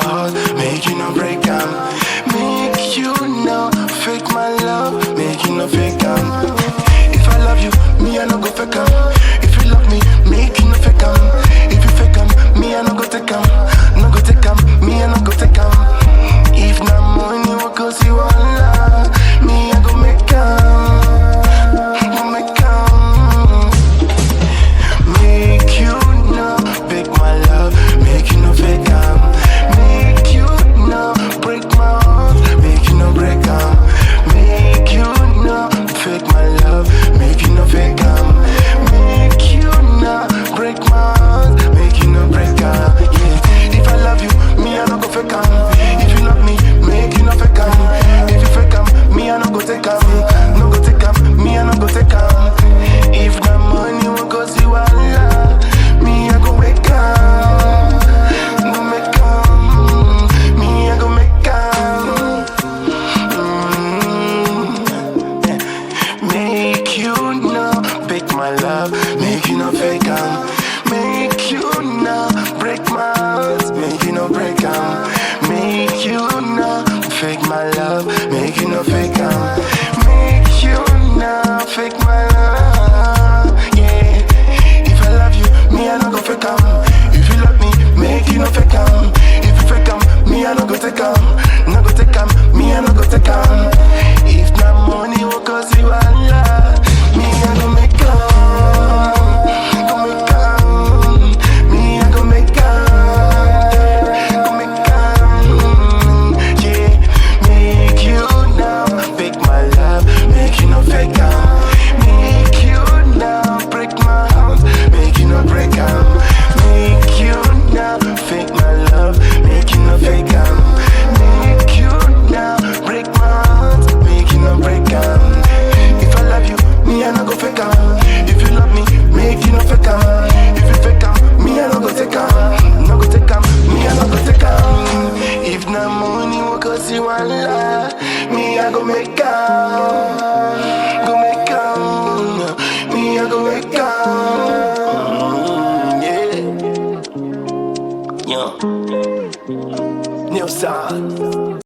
heart, make you no break am. Make you no fake my love, make you no fake am. If I love you, me I no go fake am. If you love me, make you no fake am. If you fake am, me I no go take am. No go take am, me I no go take am. If na money we go see one love, me I go make am, go make am. Make you no break my love, make you no fake am. Make you no break my heart, make you no break am. Make you no fake my love, make you no fake am. Make you no break my heart, make you no break am. Yeah. If I love you, me I no go fake am. If you love me, make you no fake am. If you fake am, me I no go take am. No go take am, me I no go take am. If na money we go see one love, me I go make am, go make am. Me I go make am. Make you no break my love, make you no fake am. Make you no break my heart, make you no break am. Make you no fake my love, make you no fake am. Make you no fake my love, yeah. If I love you, me I no go fake am. If you love me, make you no fake am. If you fake am, me I no go take am. No go take am, me I no go take am. If na money we go see one love, me I go make am, go make am. Me I go make am, go make am. Yeah, make you now fake my love, make you no fake am. Make you now break my heart, make you no break am. Make you now fake my love, make you no fake am. Make you now break my heart, make you no break am. If I love you, me I no go fake am. If you love me, make you no fake am. If you fake am, me I no go take am. No go take am, me I no go take am. If na money we go see one love, me I go make am, go make am. Me I go make am. Yeah, yeah. New sound.